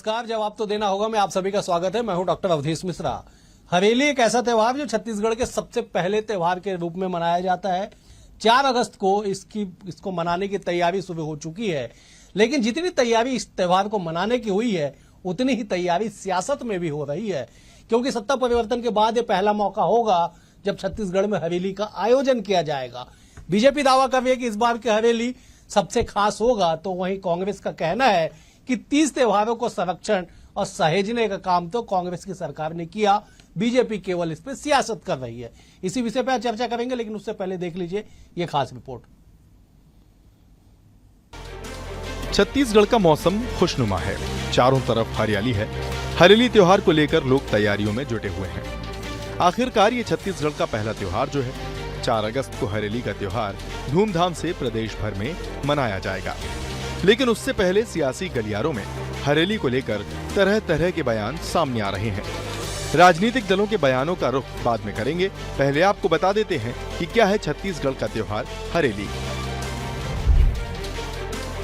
नमस्कार। जवाब तो देना होगा मैं आप सभी का स्वागत है। मैं हूं डॉक्टर अवधेश मिश्रा। हवेली एक ऐसा त्योहार जो छत्तीसगढ़ के सबसे पहले त्योहार के रूप में मनाया जाता है। 4 अगस्त को इसको मनाने की तैयारी शुरू हो चुकी है, लेकिन जितनी तैयारी इस त्योहार को मनाने की हुई है उतनी ही तैयारी सियासत में भी हो रही है, क्योंकि सत्ता परिवर्तन के बाद ये पहला मौका होगा जब छत्तीसगढ़ में हवेली का आयोजन किया जाएगा। बीजेपी दावा कर रही है कि इस बार की हवेली सबसे खास होगा, तो वहीं कांग्रेस का कहना है कि 30 त्योहारों को संरक्षण और सहेजने का काम तो कांग्रेस की सरकार ने किया, बीजेपी केवल इस पर सियासत कर रही है। इसी विषय पर चर्चा करेंगे, लेकिन उससे पहले देख लीजिए ये खास रिपोर्ट। छत्तीसगढ़ का मौसम खुशनुमा है, चारों तरफ हरियाली है। हरेली त्योहार को लेकर लोग तैयारियों में जुटे हुए हैं। आखिरकार ये छत्तीसगढ़ का पहला त्योहार जो है 4 अगस्त को हरेली का त्योहार धूमधाम से प्रदेश भर में मनाया जाएगा। लेकिन उससे पहले सियासी गलियारों में हरेली को लेकर तरह तरह के बयान सामने आ रहे हैं। राजनीतिक दलों के बयानों का रुख बाद में करेंगे। पहले आपको बता देते हैं कि क्या है छत्तीसगढ़ का त्योहार हरेली।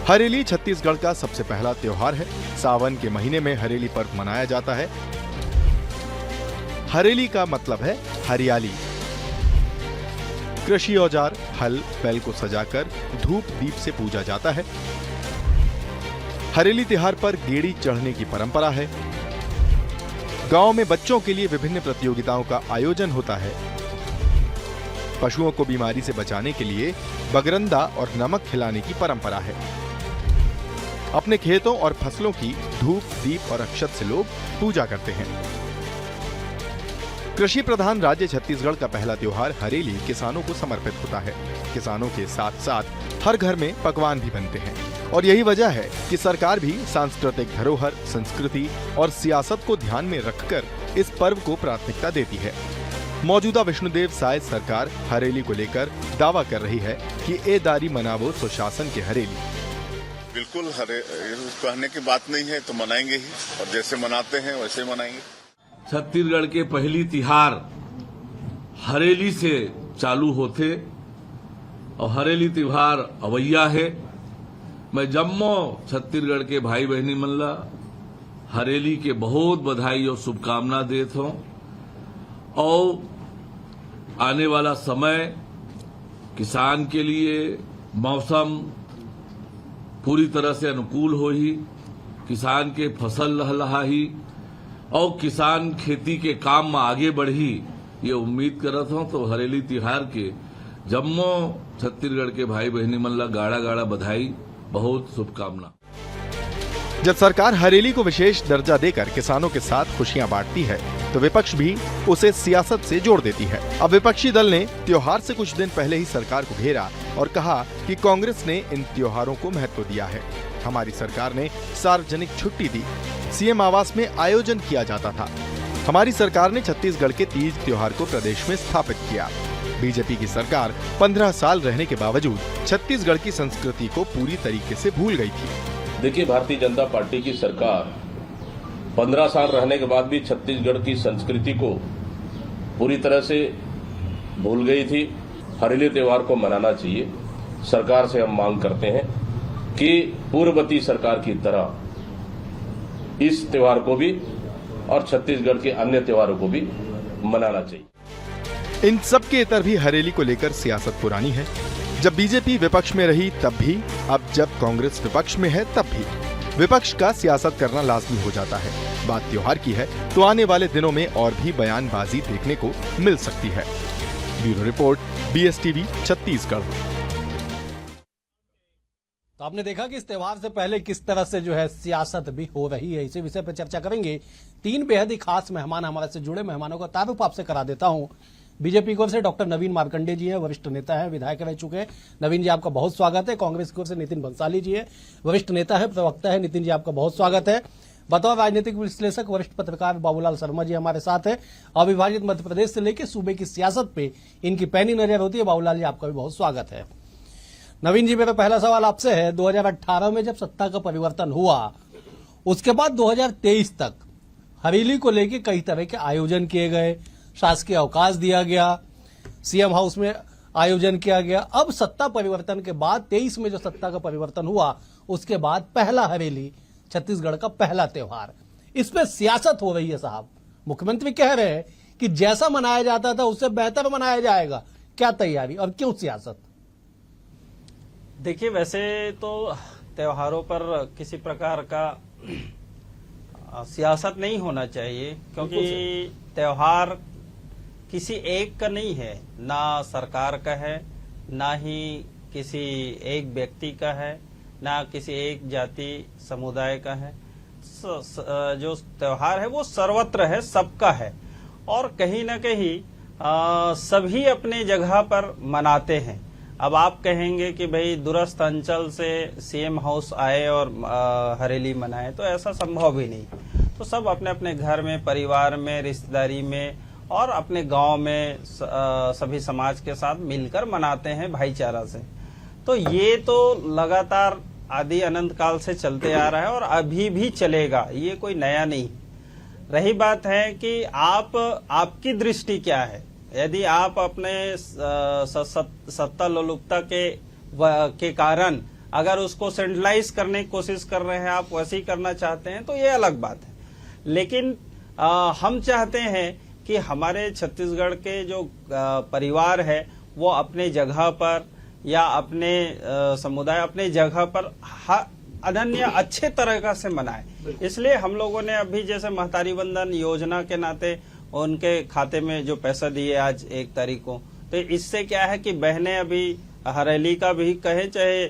हरेली छत्तीसगढ़ का सबसे पहला त्योहार है। सावन के महीने में हरेली पर्व मनाया जाता है। हरेली का मतलब है हरियाली। कृषि औजार हल बैल को सजाकर धूप दीप से पूजा जाता है। हरेली त्योहार पर गेड़ी चढ़ने की परंपरा है। गांव में बच्चों के लिए विभिन्न प्रतियोगिताओं का आयोजन होता है। पशुओं को बीमारी से बचाने के लिए बगरंदा और नमक खिलाने की परंपरा है। अपने खेतों और फसलों की धूप दीप और अक्षत से लोग पूजा करते हैं। कृषि प्रधान राज्य छत्तीसगढ़ का पहला त्योहार हरेली किसानों को समर्पित होता है। किसानों के साथ साथ हर घर में पकवान भी बनते हैं, और यही वजह है कि सरकार भी सांस्कृतिक धरोहर, संस्कृति और सियासत को ध्यान में रखकर इस पर्व को प्राथमिकता देती है। मौजूदा विष्णुदेव साय सरकार हरेली को लेकर दावा कर रही है कि ए दारी मनावो सुशासन के हरेली। बिल्कुल कहने की बात नहीं है, तो मनाएंगे ही, और जैसे मनाते हैं वैसे मनाएंगे। छत्तीसगढ़ के पहली तिहार हरेली से चालू होते और हरेली त्योहार अवैया है। मैं जम्मो छत्तीसगढ़ के भाई बहनी मन ला हरेली के बहुत बधाई और शुभकामना देता हूं, और आने वाला समय किसान के लिए मौसम पूरी तरह से अनुकूल हो ही, किसान के फसल लहलहा ही और किसान खेती के काम में आगे बढ़ी, ये उम्मीद करत हूं। तो हरेली त्योहार के जम्मो छत्तीसगढ़ के भाई बहनी मन ला गाड़ा गाड़ा बधाई, बहुत शुभकामना। जब सरकार हरेली को विशेष दर्जा देकर किसानों के साथ खुशियां बांटती है, तो विपक्ष भी उसे सियासत से जोड़ देती है। अब विपक्षी दल ने त्योहार से कुछ दिन पहले ही सरकार को घेरा और कहा कि कांग्रेस ने इन त्योहारों को महत्व दिया है। हमारी सरकार ने सार्वजनिक छुट्टी दी, सीएम आवास में आयोजन किया जाता था। हमारी सरकार ने छत्तीसगढ़ के तीज त्योहार को प्रदेश में स्थापित किया। बीजेपी की सरकार 15 साल रहने के बावजूद छत्तीसगढ़ की संस्कृति को पूरी तरीके से भूल गई थी। देखिए, भारतीय जनता पार्टी की सरकार 15 साल रहने के बाद भी छत्तीसगढ़ की संस्कृति को पूरी तरह से भूल गई थी। हरेली त्योहार को मनाना चाहिए। सरकार से हम मांग करते हैं कि पूर्ववर्ती सरकार की तरह इस त्योहार को भी और छत्तीसगढ़ के अन्य त्योहारों को भी मनाना चाहिए। इन सब के इतर भी हरेली को लेकर सियासत पुरानी है। जब बीजेपी विपक्ष में रही तब भी, अब जब कांग्रेस विपक्ष में है तब भी विपक्ष का सियासत करना लाजमी हो जाता है। बात त्योहार की है तो आने वाले दिनों में और भी बयानबाजी देखने को मिल सकती है। Bureau report, BSTV Chhattisgarh. तो आपने देखा कि इस त्योहार से पहले किस तरह से जो है सियासत भी हो रही है। इसी विषय पर चर्चा करेंगे। 3 बेहद ही खास मेहमान हमारे से जुड़े। मेहमानों का तारुफ आपसे करा देता हूं। बीजेपी की ओर से डॉक्टर नवीन मार्कंडे जी हैं, वरिष्ठ नेता हैं, विधायक रह चुके हैं। नवीन जी, आपका बहुत स्वागत है। कांग्रेस की ओर से नितिन बंसाली जी है, वरिष्ठ नेता है, प्रवक्ता है। नितिन जी, आपका बहुत स्वागत है। बतौर राजनीतिक विश्लेषक वरिष्ठ पत्रकार बाबूलाल शर्मा जी हमारे साथ है। अविभाजित मध्य प्रदेश से लेकर सूबे की सियासत पे इनकी पैनी नजर होती है। बाबूलाल जी, आपका भी बहुत स्वागत है। नवीन जी, मेरा पहला सवाल आपसे है, 2018 में जब सत्ता का परिवर्तन हुआ, उसके बाद 2023 तक हरेली को लेकर कई तरह के आयोजन किए गए, शासकीय अवकाश दिया गया, सीएम हाउस में आयोजन किया गया। अब सत्ता परिवर्तन के बाद 23 में जो सत्ता का परिवर्तन हुआ, उसके बाद पहला हरेली छत्तीसगढ़ का पहला त्योहार, इस पे सियासत हो रही है साहब। मुख्यमंत्री कह रहे हैं कि जैसा मनाया जाता था उससे बेहतर मनाया जाएगा। क्या तैयारी और क्यों सियासत? देखिए, वैसे तो त्योहारों पर किसी प्रकार का सियासत नहीं होना चाहिए, क्योंकि त्योहार किसी एक का नहीं है, ना सरकार का है, ना ही किसी एक व्यक्ति का है, ना किसी एक जाति समुदाय का है। जो त्योहार है वो सर्वत्र है, सबका है, और कहीं ना कहीं सभी अपने जगह पर मनाते हैं। अब आप कहेंगे कि भाई दूरस्थ अंचल से सीएम हाउस आए और हरेली मनाए, तो ऐसा संभव ही नहीं। तो सब अपने अपने घर में, परिवार में, रिश्तेदारी में और अपने गांव में सभी समाज के साथ मिलकर मनाते हैं भाईचारा से। तो ये तो लगातार आदि अनंत काल से चलते आ रहा है और अभी भी चलेगा, ये कोई नया नहीं। रही बात है कि आपकी दृष्टि क्या है। यदि आप अपने सत्ता लोलुपता के कारण अगर उसको सेंट्रलाइज करने की कोशिश कर रहे हैं, आप वैसे ही करना चाहते हैं, तो ये अलग बात है। लेकिन हम चाहते हैं कि हमारे छत्तीसगढ़ के जो परिवार है वो अपने जगह पर या अपने समुदाय अपने जगह पर अनन्य अच्छे तरीका से मनाए। इसलिए हम लोगों ने अभी जैसे महतारी वंदन योजना के नाते उनके खाते में जो पैसा दिए आज 1 तारीख को, तो इससे क्या है कि बहनें अभी हरेली का भी कहें चाहे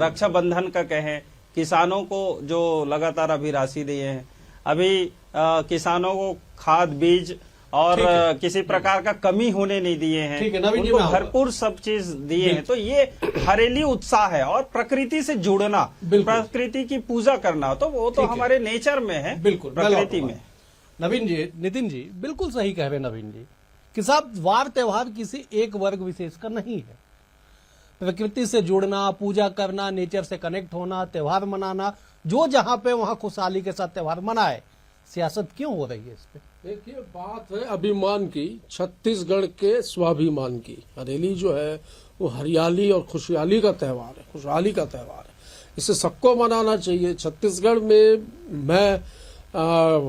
रक्षाबंधन का कहें, किसानों को जो लगातार अभी राशि दिए हैं, अभी किसानों को खाद बीज और किसी प्रकार का कमी होने नहीं दिए हैं, उनको भरपूर सब चीज दिए हैं। तो ये हरेली उत्साह है और प्रकृति से जुड़ना, प्रकृति की पूजा करना, तो वो तो हमारे नेचर में है, बिल्कुल प्रकृति में। नवीन जी, नितिन जी बिल्कुल सही कह रहे हैं नवीन जी कि साहब वार त्योहार किसी एक वर्ग विशेष का नहीं है। प्रकृति से जुड़ना, पूजा करना, नेचर से कनेक्ट होना, त्योहार मनाना, जो जहां पे वहां खुशहाली के साथ त्योहार मनाए। सियासत क्यों हो रही है इस पे? देखिए, बात है अभिमान की, छत्तीसगढ़ के स्वाभिमान की। हरेली जो है वो हरियाली और खुशहाली का त्योहार है, खुशहाली का त्योहार है, इसे सबको मनाना चाहिए। छत्तीसगढ़ में मैं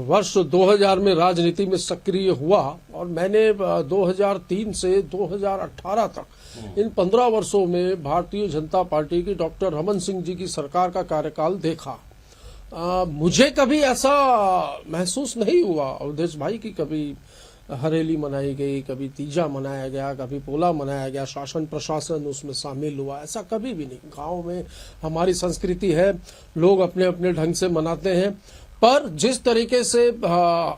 वर्ष 2000 में राजनीति में सक्रिय हुआ और मैंने 2003 से 2018 तक इन 15 वर्षों में भारतीय जनता पार्टी की डॉक्टर रमन सिंह जी की सरकार का कार्यकाल देखा। मुझे कभी ऐसा महसूस नहीं हुआ अवधेश भाई की कभी हरेली मनाई गई, कभी तीजा मनाया गया, कभी पोला मनाया गया, शासन प्रशासन उसमें शामिल हुआ, ऐसा कभी भी नहीं। गांव में हमारी संस्कृति है, लोग अपने अपने ढंग से मनाते हैं। पर जिस तरीके से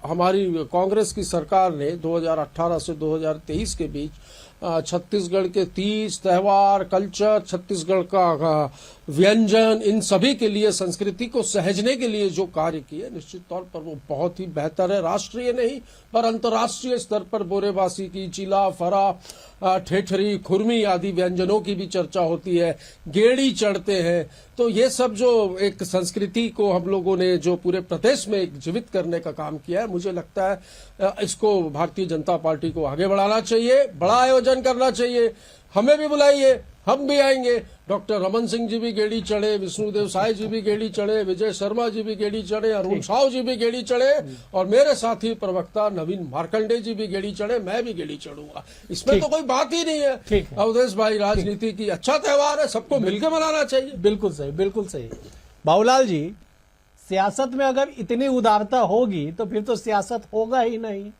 हमारी कांग्रेस की सरकार ने 2018 से 2023 के बीच छत्तीसगढ़ के 30 त्योहार, कल्चर, छत्तीसगढ़ का व्यंजन, इन सभी के लिए, संस्कृति को सहेजने के लिए जो कार्य किए, निश्चित तौर पर वो बहुत ही बेहतर है। राष्ट्रीय नहीं पर अंतर्राष्ट्रीय स्तर पर बोरेबासी की, चिला, फरा, ठेठरी, खुरमी आदि व्यंजनों की भी चर्चा होती है, गेड़ी चढ़ते हैं। तो ये सब जो एक संस्कृति को हम लोगों ने जो पूरे प्रदेश में एक जीवित करने का काम किया है, मुझे लगता है इसको भारतीय जनता पार्टी को आगे बढ़ाना चाहिए, बड़ा आयोजन करना चाहिए। हमें भी बुलाइए, हम भी आएंगे। डॉक्टर रमन सिंह जी भी गेड़ी चढ़े, विष्णुदेव साय जी भी गेड़ी चढ़े, विजय शर्मा जी भी गेड़ी चढ़े, अरुण साव जी भी गेड़ी चढ़े और मेरे साथी प्रवक्ता नवीन मार्कंडे जी भी गेड़ी चढ़े, मैं भी गेड़ी चढ़ूंगा। इसमें तो कोई बात ही नहीं है। अवधेश भाई, राजनीति की अच्छा त्योहार है, सबको मिलकर मनाना चाहिए। बिल्कुल सही, बिल्कुल सही। बाबूलाल जी, सियासत में अगर इतनी उदारता होगी तो फिर तो सियासत होगा ही नहीं।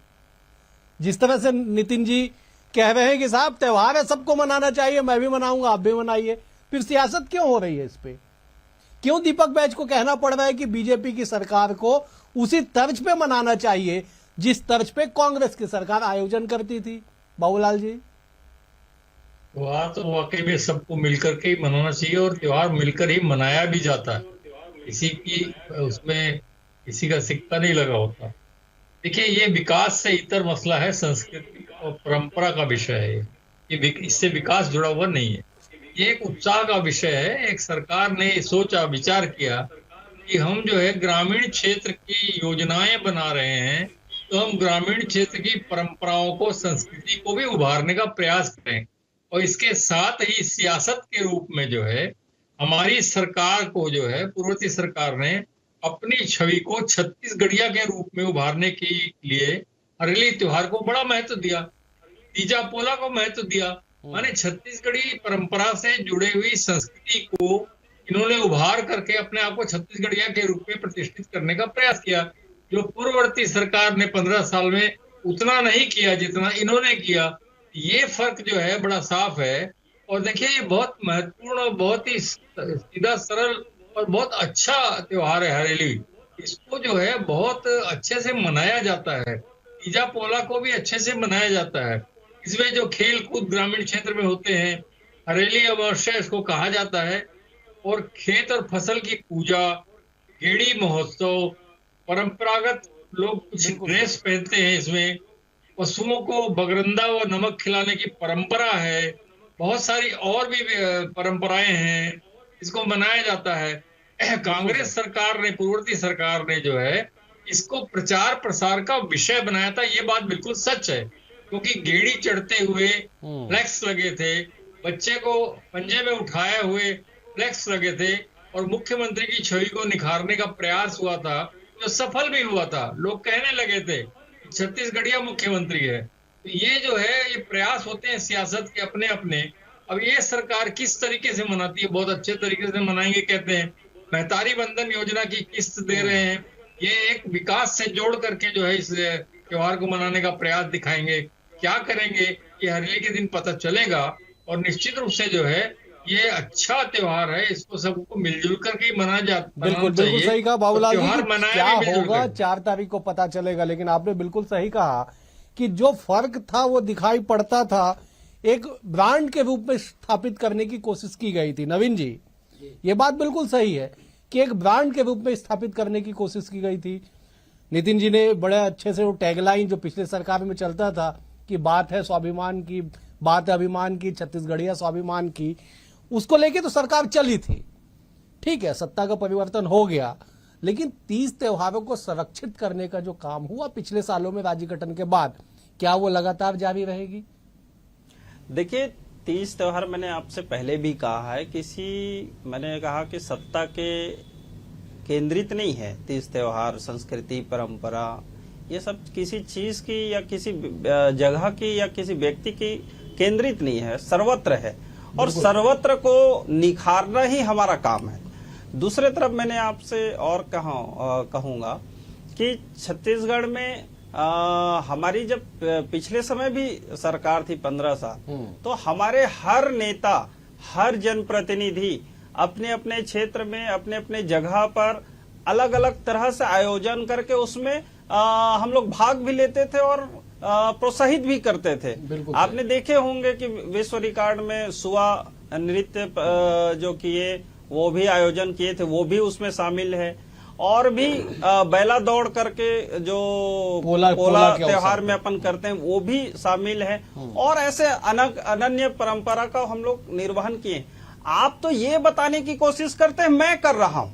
जिस तरह से नितिन जी कह रहे हैं कि साहब त्योहार है, सबको मनाना चाहिए, मैं भी मनाऊंगा, आप भी मनाइए, फिर सियासत क्यों हो रही है इस पे? क्यों दीपक बैज को कहना पड़ रहा है कि बीजेपी की सरकार को उसी तर्ज पे मनाना चाहिए जिस तर्ज पे कांग्रेस की सरकार आयोजन करती थी? बाबूलाल जी, त्योहार तो वाकई में सबको मिलकर के ही मनाना चाहिए और त्योहार मिलकर ही मनाया भी जाता है, किसी की उसमें किसी का सिक्का नहीं लगा होता। देखिए, ये विकास से इतर मसला है, संस्कृति और परंपरा का विषय है। ये इससे विकास जुड़ा हुआ नहीं है, ये एक उत्साह का विषय है। एक सरकार ने सोचा, विचार किया कि हम जो है ग्रामीण क्षेत्र की योजनाएं बना रहे हैं, तो हम ग्रामीण क्षेत्र की परंपराओं को, संस्कृति को भी उभारने का प्रयास करें और इसके साथ ही सियासत के रूप में जो है हमारी सरकार को जो है पूर्ववर्ती सरकार ने अपनी छवि को छत्तीसगढ़िया के रूप में उभारने के लिए हरेली त्योहार को बड़ा महत्व दिया, तीजा पोला को महत्व दिया। माने छत्तीसगढ़ी परंपरा से जुड़ी हुई संस्कृति को इन्होंने उभार करके अपने आप को छत्तीसगढ़िया के रूप में प्रतिष्ठित करने का प्रयास किया, जो पूर्ववर्ती सरकार ने 15 साल में उतना नहीं किया जितना इन्होंने किया। ये फर्क जो है बड़ा साफ है। और देखिए ये बहुत महत्वपूर्ण, बहुत ही सीधा सरल और बहुत अच्छा त्योहार है हरेली। इसको जो है बहुत अच्छे से मनाया जाता है। तीजा पोला को भी अच्छे से मनाया जाता है। इसमें जो खेल कूद ग्रामीण क्षेत्र में होते हैं, हरेली अमावस्या इसको कहा जाता है। और खेत और फसल की पूजा, गेड़ी महोत्सव, परंपरागत लोग कुछ ड्रेस पहनते हैं, इसमें पशुओं को बगरंदा व नमक खिलाने की परंपरा है। बहुत सारी और भी परंपराएं हैं, इसको मनाया जाता है। कांग्रेस सरकार ने, पूर्ववर्ती सरकार ने जो है इसको प्रचार प्रसार का विषय बनाया था। ये बात बिल्कुल सच है, क्योंकि गेड़ी चढ़ते हुए फ्लैक्स लगे थे, बच्चे को पंजे में उठाए हुए फ्लैक्स लगे थे, और मुख्यमंत्री की छवि को निखारने का प्रयास हुआ था, जो सफल भी हुआ था। लोग कहने लगे थे छत्तीसगढ़िया मुख्यमंत्री है। तो ये जो है ये प्रयास होते हैं सियासत के अपने अपने। अब ये सरकार किस तरीके से मनाती है, बहुत अच्छे तरीके से मनाएंगे कहते हैं। महतारी बंधन योजना की किस्त दे रहे हैं, ये एक विकास से जोड़ करके जो है इस त्योहार को मनाने का प्रयास दिखाएंगे। क्या करेंगे ये हरेली के दिन पता चलेगा। और निश्चित रूप से जो है ये अच्छा त्योहार है, इसको सबको मिलजुल करके ही मनाया जाता है। बिल्कुल सही कहा बाबूलाल जी, त्योहार कि मनाया क्या भी होगा 4 तारीख को पता चलेगा। लेकिन आपने बिल्कुल सही कहा कि जो फर्क था वो दिखाई पड़ता था, एक ब्रांड के रूप में स्थापित करने की कोशिश की गई थी। नवीन जी, ये बात बिल्कुल सही है कि एक ब्रांड के रूप में स्थापित करने की कोशिश की गई थी। नितिन जी ने बड़े अच्छे से वो टैगलाइन जो पिछले सरकार में चलता था कि बात है स्वाभिमान की, बात है अभिमान की, छत्तीसगढ़िया स्वाभिमान की, उसको लेके तो सरकार चली थी। ठीक है, सत्ता का परिवर्तन हो गया, लेकिन 30 त्योहारों को संरक्षित करने का जो काम हुआ पिछले सालों में राज्य गठन के बाद, क्या वो लगातार जारी रहेगी? देखिए 30 त्योहार मैंने आपसे पहले भी कहा है, मैंने कहा कि सत्ता के केंद्रित नहीं है 30 त्योहार। संस्कृति, परंपरा, ये सब किसी चीज की या किसी जगह की या किसी व्यक्ति की केंद्रित नहीं है, सर्वत्र है। और सर्वत्र को निखारना ही हमारा काम है। दूसरे तरफ मैंने आपसे और कहूंगा कि छत्तीसगढ़ में हमारी जब पिछले समय भी सरकार थी 15 साल, तो हमारे हर नेता, हर जनप्रतिनिधि अपने अपने क्षेत्र में, अपने अपने जगह पर अलग अलग तरह से आयोजन करके उसमें हम लोग भाग भी लेते थे और प्रोत्साहित भी करते थे। आपने देखे होंगे कि विश्व रिकॉर्ड में सुआ नृत्य जो किए, वो भी आयोजन किए थे, वो भी उसमें शामिल है। और भी बैला दौड़ करके जो पोला त्योहार में अपन करते हैं, वो भी शामिल है। और ऐसे अनन्य परंपरा का हम लोग निर्वहन किए। आप तो ये बताने की कोशिश करते हैं मैं कर रहा हूं,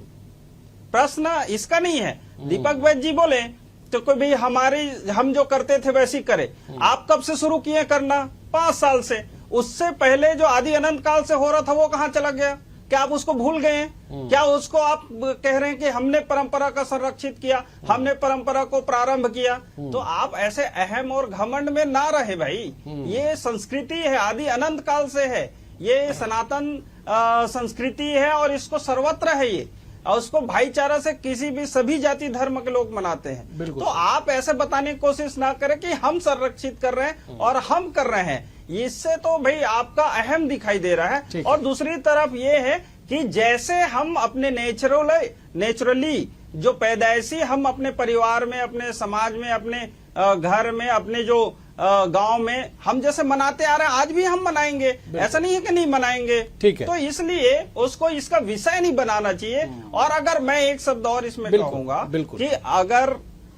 प्रश्न इसका नहीं है। दीपक वैद्य जी बोले तो कोई भी हम जो करते थे वैसी करे। आप कब से शुरू किए करना? 5 साल से। उससे पहले जो आदि अनंत काल से हो रहा था वो कहां चला गया? क्या आप उसको भूल गए हैं? क्या उसको आप कह रहे हैं कि हमने परंपरा का संरक्षित किया, हमने परंपरा को प्रारंभ किया? तो आप ऐसे अहम और घमंड में ना रहे भाई। ये संस्कृति है, आदि अनंत काल से है, ये सनातन संस्कृति है और इसको सर्वत्र है ये। और उसको भाईचारा से किसी भी सभी जाति धर्म के लोग मनाते हैं। तो आप ऐसे बताने की कोशिश ना करें कि हम संरक्षित कर रहे हैं और हम कर रहे हैं। इससे तो भाई आपका अहम दिखाई दे रहा है। और दूसरी तरफ ये है कि जैसे हम अपने नेचुरली जो पैदाइशी हम अपने परिवार में, अपने समाज में, अपने घर में, अपने जो गांव में हम जैसे मनाते आ रहे हैं, आज भी हम मनाएंगे। ऐसा नहीं है कि नहीं मनाएंगे। ठीक है। तो इसलिए उसको इसका विषय नहीं बनाना चाहिए। और अगर मैं एक शब्द और इसमें कहूंगा कि अगर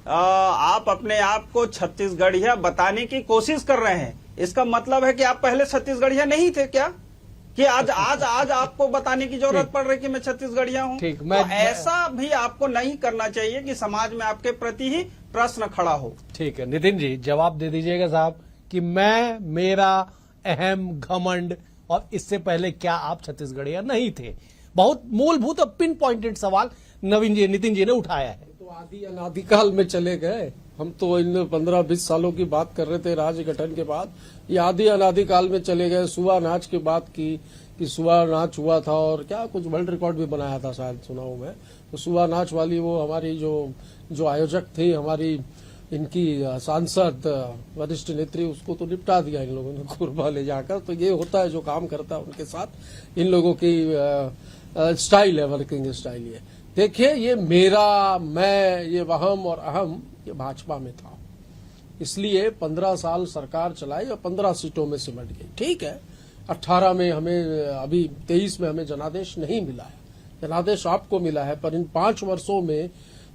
आप अपने आप को छत्तीसगढ़िया बताने की कोशिश कर रहे हैं, इसका मतलब है कि आप पहले छत्तीसगढ़िया नहीं थे क्या? कि आज आपको बताने की जरूरत पड़ रही कि मैं छत्तीसगढ़िया हूँ। तो ऐसा भी आपको नहीं करना चाहिए कि समाज में आपके प्रति ही प्रश्न खड़ा हो। ठीक है, नितिन जी जवाब दे दीजिएगा साहब कि मैं, मेरा अहम, घमंड, और इससे पहले क्या आप छत्तीसगढ़िया नहीं थे? बहुत मूलभूत और पिन पॉइंटेड सवाल नितिन जी ने उठाया है। तो आदि अनादिकाल में चले गए। हम तो इन 15-20 सालों की बात कर रहे थे राज्य गठन के बाद, ये आदि अनादिकाल में चले गए। सुआ नाच की बात की कि सुआ नाच हुआ था और क्या कुछ वर्ल्ड रिकॉर्ड भी बनाया था शायद, सुना हूं मैं। तो सुआ नाच वाली वो हमारी जो आयोजक थी, हमारी इनकी सांसद वरिष्ठ नेत्री, उसको तो निपटा दिया इन लोगों ने कुर्बा ले जाकर। तो ये होता है जो काम करता है उनके साथ, इन लोगों की स्टाइल है, वर्किंग स्टाइल। ये देखिए, ये मेरा, मैं, ये वहम और अहम, ये भाजपा में था। इसलिए 15 साल सरकार चलाई और 15 सीटों में सिमट गई। ठीक है, 18 में हमें, अभी 23 में हमें जनादेश नहीं मिला है, जनादेश आपको मिला है। पर इन 5 वर्षों में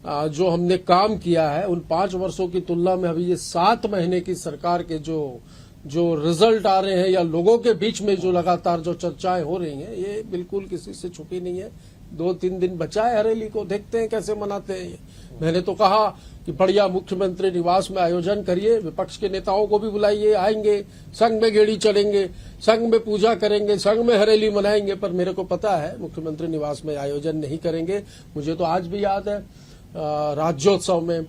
जो हमने काम किया है, उन 5 वर्षों की तुलना में अभी ये 7 महीने की सरकार के जो रिजल्ट आ रहे हैं या लोगों के बीच में जो लगातार जो चर्चाएं हो रही हैं, ये बिल्कुल किसी से छुपी नहीं है। 2-3 दिन बचा है हरेली को, देखते हैं कैसे मनाते हैं ये। मैंने तो कहा कि बढ़िया मुख्यमंत्री निवास में आयोजन करिए, विपक्ष के नेताओं को भी बुलाइए, आएंगे, संग में गेड़ी चलेंगे, संग में पूजा करेंगे, संग में हरेली मनाएंगे। पर मेरे को पता है मुख्यमंत्री निवास में आयोजन नहीं करेंगे। मुझे तो आज भी याद है राज्योत्सव में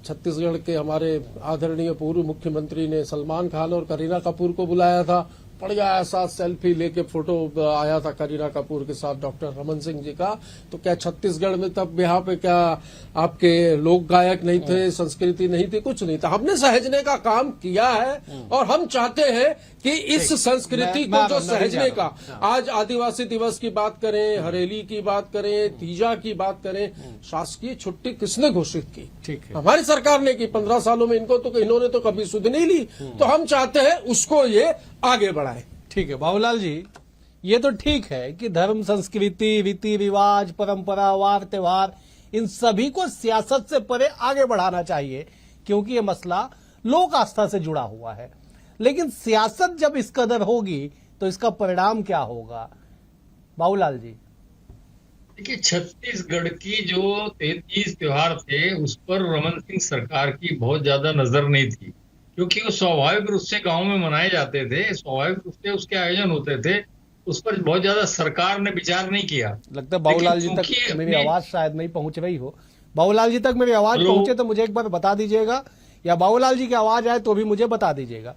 छत्तीसगढ़ के हमारे आदरणीय पूर्व मुख्यमंत्री ने सलमान खान और करीना कपूर को बुलाया था। बढ़िया ऐसा सेल्फी लेके फोटो आया था करीना कपूर के साथ डॉक्टर रमन सिंह जी का। तो क्या छत्तीसगढ़ में तब यहाँ पे क्या आपके लोक गायक नहीं थे, संस्कृति नहीं थी, कुछ नहीं था। हमने सहेजने का काम किया है और हम चाहते हैं कि इस संस्कृति को जो सहेजने का, आज आदिवासी दिवस की बात करें, हरेली की बात करें, तीजा की बात करें, शासकीय छुट्टी किसने घोषित की? ठीक है, हमारी सरकार ने की। 15 सालों में इन्होंने तो कभी सुध नहीं ली। तो हम चाहते हैं उसको ये आगे बढ़ाए। ठीक है बाबूलाल जी, ये तो ठीक है कि धर्म, संस्कृति, रीति रिवाज, परंपरा, वार त्योहार, इन सभी को सियासत से परे आगे बढ़ाना चाहिए, क्योंकि ये मसला लोक आस्था से जुड़ा हुआ है। लेकिन सियासत जब इस कदर होगी तो इसका परिणाम क्या होगा बाबूलाल जी? देखिए, छत्तीसगढ़ की जो 33 त्योहार थे, उस पर रमन सिंह सरकार की बहुत ज्यादा नजर नहीं थी, क्योंकि वो स्वाभाविक रूप से गांव में मनाए जाते थे, स्वाभाविक रूप से उसके आयोजन होते थे, उस पर बहुत ज्यादा सरकार ने विचार नहीं किया। लगता है बाबूलाल जी तक मेरी आवाज शायद नहीं पहुंच रही हो। बाबूलाल जी तक मेरी आवाज पहुंचे तो मुझे एक बार बता दीजिएगा, या बाबूलाल जी की आवाज आए तो भी मुझे बता दीजिएगा।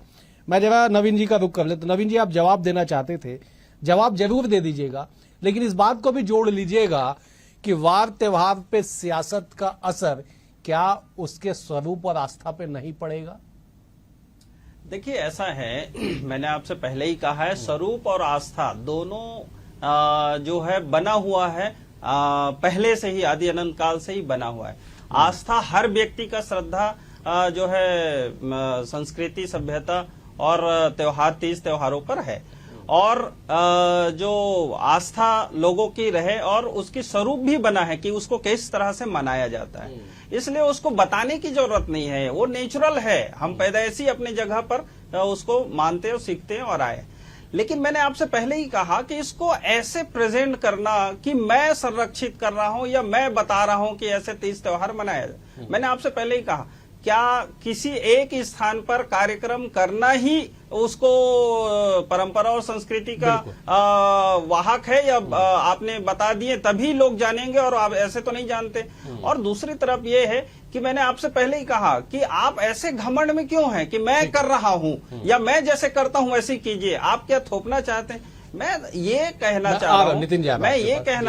मैं जरा नवीन जी का रुख कर लेता। नवीन जी, आप जवाब देना चाहते थे, जवाब जरूर दे दीजिएगा, लेकिन इस बात को भी जोड़ लीजिएगा कि वार त्योहार पे सियासत का असर क्या उसके स्वरूप और आस्था पे नहीं पड़ेगा? देखिए, ऐसा है, मैंने आपसे पहले ही कहा है, स्वरूप और आस्था दोनों जो है बना हुआ है, पहले से ही, आदि अनंत काल से ही बना हुआ है। आस्था हर व्यक्ति का श्रद्धा जो है संस्कृति, सभ्यता और त्योहार, 30 त्योहारों पर है, और जो आस्था लोगों की रहे और उसकी स्वरूप भी बना है कि उसको किस तरह से मनाया जाता है। इसलिए उसको बताने की जरूरत नहीं है, वो नेचुरल है, हम पैदाइशी अपनी जगह पर उसको मानते और सीखते हैं और आए। लेकिन मैंने आपसे पहले ही कहा कि इसको ऐसे प्रेजेंट करना कि मैं संरक्षित कर रहा हूं या मैं बता रहा हूं कि ऐसे 30 त्योहार मनाया जाए। मैंने आपसे पहले ही कहा, क्या किसी एक स्थान पर कार्यक्रम करना ही उसको परंपरा और संस्कृति का वाहक है, या आपने बता दिए तभी लोग जानेंगे और आप ऐसे तो नहीं जानते? और दूसरी तरफ ये है कि मैंने आपसे पहले ही कहा कि आप ऐसे घमंड में क्यों हैं कि मैं कर रहा हूं या मैं जैसे करता हूं वैसे कीजिए। आप क्या थोपना चाहते हैं? मैं ये कहना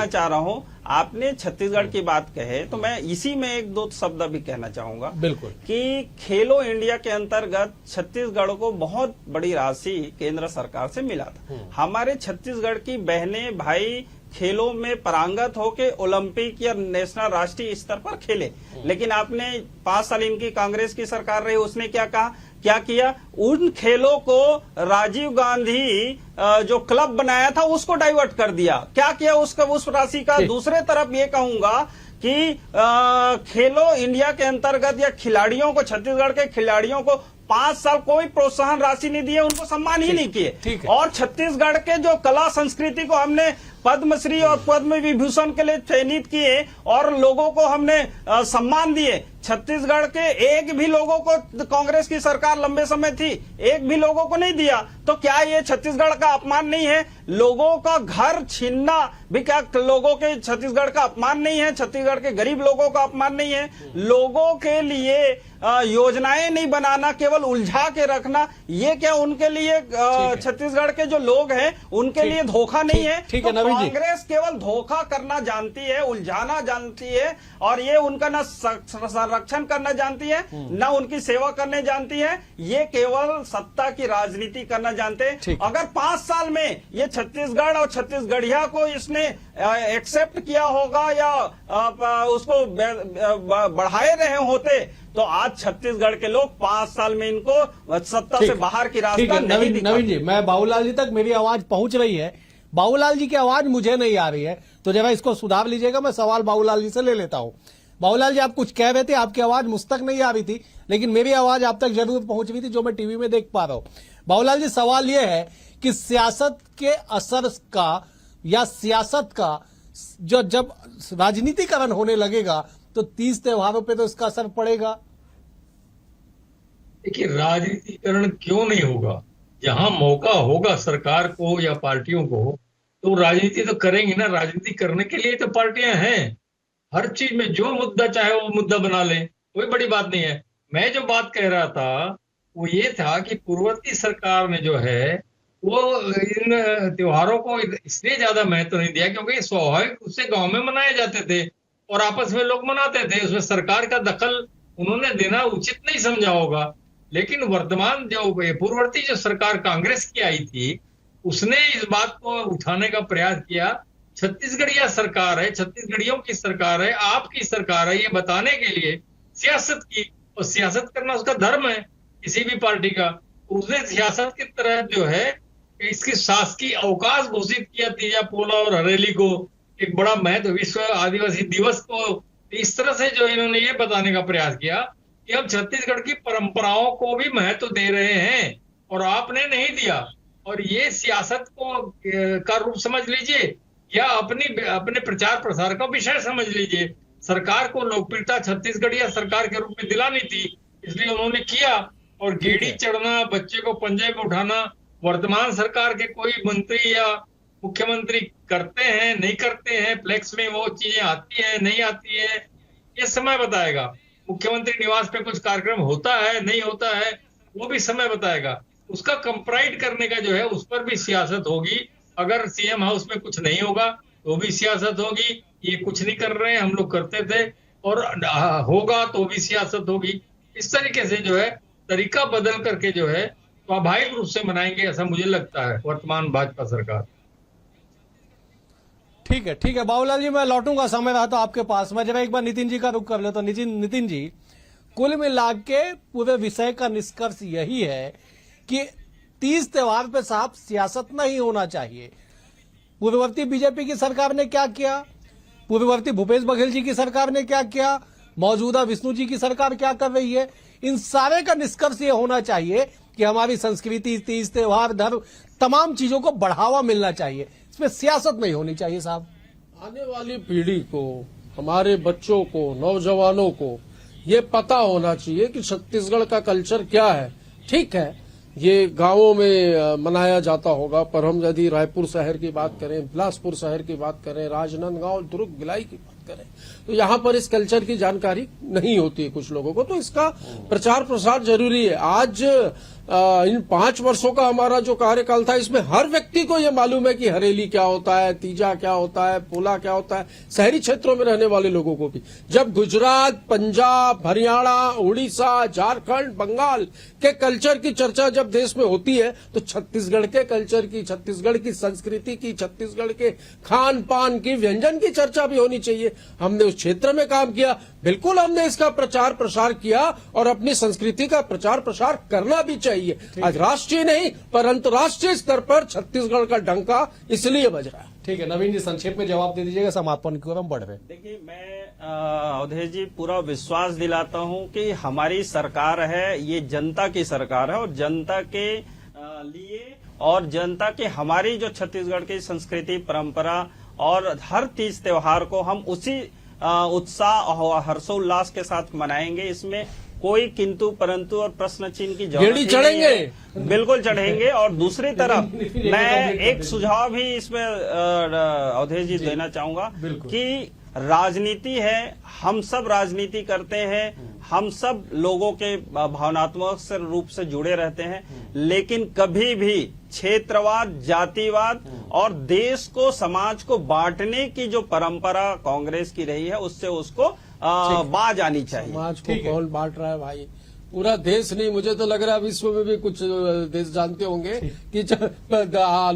चाह रहा हूं, आपने छत्तीसगढ़ की बात कहे तो मैं इसी में 1-2 शब्द भी कहना चाहूंगा। बिल्कुल, कि खेलो इंडिया के अंतर्गत छत्तीसगढ़ को बहुत बड़ी राशि केंद्र सरकार से मिला था। हमारे छत्तीसगढ़ की बहनें भाई खेलों में पारंगत होके ओलंपिक या नेशनल राष्ट्रीय स्तर पर खेले। लेकिन आपने 5 साल इनकी कांग्रेस की सरकार रही, उसने क्या किया? उन खेलों को राजीव गांधी जो क्लब बनाया था उसको डाइवर्ट कर दिया। क्या किया उस राशि का? दूसरे तरफ ये कहूंगा कि खेलो इंडिया के अंतर्गत या खिलाड़ियों को, छत्तीसगढ़ के खिलाड़ियों को 5 साल कोई प्रोत्साहन राशि नहीं दिए, उनको सम्मान ही नहीं किए। और छत्तीसगढ़ के जो कला संस्कृति को हमने पद्मश्री और पद्म विभूषण के लिए चयनित किए और लोगों को हमने सम्मान दिए। छत्तीसगढ़ के एक भी लोगों को, कांग्रेस की सरकार लंबे समय थी, एक भी लोगों को नहीं दिया। तो क्या ये छत्तीसगढ़ का अपमान नहीं है? लोगों का घर छीनना भी क्या लोगों के छत्तीसगढ़ का अपमान नहीं है? छत्तीसगढ़ के गरीब लोगों का अपमान नहीं है? लोगों के लिए योजनाएं नहीं बनाना, केवल उलझा के रखना, ये क्या उनके लिए छत्तीसगढ़ के जो लोग हैं उनके लिए धोखा नहीं है? ठीक है तो नवीन जी। कांग्रेस केवल धोखा करना जानती है, उलझाना जानती है, और ये उनका न संरक्षण करना जानती है, न उनकी सेवा करने जानती है। ये केवल सत्ता की राजनीति करना जानते हैं। अगर 5 साल में ये छत्तीसगढ़ और छत्तीसगढ़िया को इसने एक्सेप्ट किया होगा या उसको बढ़ाए रहे होते, तो आज छत्तीसगढ़ के लोग 5 साल में इनको सत्ता से बाहर की रास्ता नहीं दिखा। नवीन जी, मैं बाबूलाल जी तक मेरी आवाज पहुंच रही है, बाबूलाल जी की आवाज मुझे नहीं आ रही है, तो जरा इसको सुधार लीजिएगा। मैं सवाल बाबूलाल जी से ले लेता हूं। बाबूलाल जी, आप कुछ कह रहे थे, आपकी आवाज मुझ तक नहीं आ रही थी, लेकिन मेरी आवाज आप तक जरूर पहुंच रही थी, जो मैं टीवी में देख पा रहा हूं। बाबूलाल जी, सवाल यह है कि सियासत के असर का या सियासत का जो जब राजनीतिकरण होने लगेगा तो 30 त्योहारों पे तो इसका असर पड़ेगा। देखिए, राजनीतिकरण क्यों नहीं होगा? जहां मौका होगा सरकार को या पार्टियों को, तो राजनीति तो करेंगे ना। राजनीति करने के लिए तो पार्टियां हैं। हर चीज में जो मुद्दा चाहे वो मुद्दा बना लें, कोई बड़ी बात नहीं है। मैं जो बात कह रहा था वो ये था कि पूर्ववर्ती सरकार ने जो है वो इन त्योहारों को इसलिए ज्यादा महत्व नहीं दिया क्योंकि स्वाभाविक उससे गांव में मनाए जाते थे और आपस में लोग मनाते थे। उसमें सरकार का दखल उन्होंने देना उचित नहीं समझा होगा। लेकिन वर्तमान जो पूर्ववर्ती जो सरकार कांग्रेस की आई थी, उसने इस बात को उठाने का प्रयास किया। छत्तीसगढ़िया सरकार है, छत्तीसगढ़ियों की सरकार है, आपकी सरकार है, ये बताने के लिए सियासत की। और सियासत करना उसका धर्म है किसी भी पार्टी का। उसने सियासत की तरह जो है इसकी शासकीय अवकाश घोषित किया तीजा पोला और हरेली को, एक बड़ा महत्व विश्व आदिवासी दिवस को। इस तरह से जो इन्होंने ये बताने का प्रयास किया कि हम छत्तीसगढ़ की परंपराओं को भी महत्व दे रहे हैं और आपने नहीं दिया। और ये सियासत को का रूप समझ लीजिए या अपने प्रचार प्रसार का विषय समझ लीजिए। सरकार को लोकप्रियता छत्तीसगढ़िया सरकार के रूप में दिलानी थी, इसलिए उन्होंने किया। और गेड़ी चढ़ना, बच्चे को पंजे में उठाना, वर्तमान सरकार के कोई मंत्री या मुख्यमंत्री करते हैं नहीं करते हैं, फ्लेक्स में वो चीजें आती है नहीं आती है, ये समय बताएगा। मुख्यमंत्री निवास पे कुछ कार्यक्रम होता है नहीं होता है, वो भी समय बताएगा। उसका कंप्राइड करने का जो है उस पर भी सियासत होगी। अगर सीएम हाउस में कुछ नहीं होगा तो भी सियासत होगी। ये कुछ नहीं कर रहे हैं, हम लोग करते थे, और होगा तो भी सियासत होगी। इस तरीके से जो है तरीका बदल करके जो है स्वाभाविक रूप से मनाएंगे, ऐसा मुझे लगता है वर्तमान भाजपा सरकार। ठीक है बाबूलाल जी, मैं लौटूंगा, समय रहा तो आपके पास। मैं जब एक बार नितिन जी का रुख कर ले, तो नितिन जी, कुल मिला के पूरे विषय का निष्कर्ष यही है कि 30 त्योहार पे साहब सियासत नहीं होना चाहिए। पूर्ववर्ती बीजेपी की सरकार ने क्या किया, पूर्ववर्ती भूपेश बघेल जी की सरकार ने क्या किया, मौजूदा विष्णु जी की सरकार क्या कर रही है, इन सारे का निष्कर्ष ये होना चाहिए कि हमारी संस्कृति, तीज त्योहार, धर्म, तमाम चीजों को बढ़ावा मिलना चाहिए। इसमें सियासत नहीं होनी चाहिए साहब। आने वाली पीढ़ी को, हमारे बच्चों को, नौजवानों को ये पता होना चाहिए कि छत्तीसगढ़ का कल्चर क्या है। ठीक है, ये गांवों में मनाया जाता होगा, पर हम यदि रायपुर शहर की बात करें, बिलासपुर शहर की बात करें, राजनांदगांव, दुर्ग, भिलाई की बात करें, तो यहाँ पर इस कल्चर की जानकारी नहीं होती है कुछ लोगों को। तो इसका प्रचार प्रसार जरूरी है। आज इन 5 वर्षों का हमारा जो कार्यकाल था, इसमें हर व्यक्ति को ये मालूम है कि हरेली क्या होता है, तीजा क्या होता है, पोला क्या होता है, शहरी क्षेत्रों में रहने वाले लोगों को भी। जब गुजरात, पंजाब, हरियाणा, उड़ीसा, झारखंड, बंगाल के कल्चर की चर्चा जब देश में होती है, तो छत्तीसगढ़ के कल्चर की, छत्तीसगढ़ की संस्कृति की, छत्तीसगढ़ के खान पान की, व्यंजन की चर्चा भी होनी चाहिए। हमने उस क्षेत्र में काम किया, बिल्कुल हमने इसका प्रचार प्रसार किया और अपनी संस्कृति का प्रचार प्रसार करना भी चाहिए। आज राष्ट्रीय नहीं पर अंतर्राष्ट्रीय स्तर पर छत्तीसगढ़ का डंका इसलिए बज रहा है। ठीक है नवीन जी, संक्षेप में जवाब दे दीजिएगा, समापन की ओर हम बढ़ रहे। देखिए, मैं अवधेश जी पूरा विश्वास दिलाता हूं कि हमारी सरकार है, ये जनता की सरकार है और जनता के लिए और जनता की हमारी जो छत्तीसगढ़ की संस्कृति परंपरा और हर तीज त्योहार को हम उसी उत्साह और हर्षोल्लास के साथ मनाएंगे। इसमें कोई किंतु परंतु और प्रश्न चिन्ह की जरूरत गेड़ी ही चढ़ेंगे। नहीं है। बिल्कुल चढ़ेंगे। और दूसरी तरफ मैं एक सुझाव भी इसमें अवधेश जी देना चाहूंगा कि राजनीति है, हम सब राजनीति करते हैं, हम सब लोगों के भावनात्मक रूप से जुड़े रहते हैं, लेकिन कभी भी क्षेत्रवाद, जातिवाद और देश को, समाज को बांटने की जो परंपरा कांग्रेस की रही है, उससे उसको बाज आनी चाहिए। समाज को कौन बांट रहा है भाई? पूरा देश नहीं, मुझे तो लग रहा है विश्व में भी कुछ देश जानते होंगे कि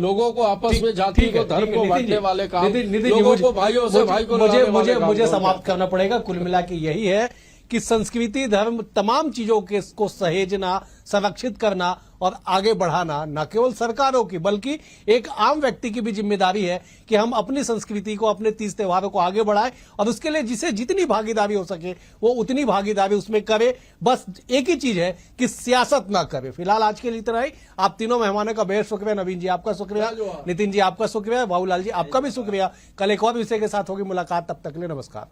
लोगों को आपस में जाति को, धर्म को बांटने वाले काम, लोगों को भाइयों से भाई को लड़ाने वाले काम मुझे समाप्त करना पड़ेगा। कुल मिला के यही है कि संस्कृति, धर्म, तमाम चीजों के को सहेजना, संरक्षित करना और आगे बढ़ाना न केवल सरकारों की बल्कि एक आम व्यक्ति की भी जिम्मेदारी है कि हम अपनी संस्कृति को, अपने तीज त्योहारों को आगे बढ़ाएं और उसके लिए जिसे जितनी भागीदारी हो सके वो उतनी भागीदारी उसमें करे। बस एक ही चीज है कि सियासत ना करे। फिलहाल आज के लिए इतना ही। आप तीनों मेहमानों का बेहद शुक्रिया। नवीन जी आपका शुक्रिया, नितिन जी आपका शुक्रिया, बाबूलाल जी आपका भी शुक्रिया। कल एक और विषय के साथ होगी मुलाकात, तब तक के लिए नमस्कार।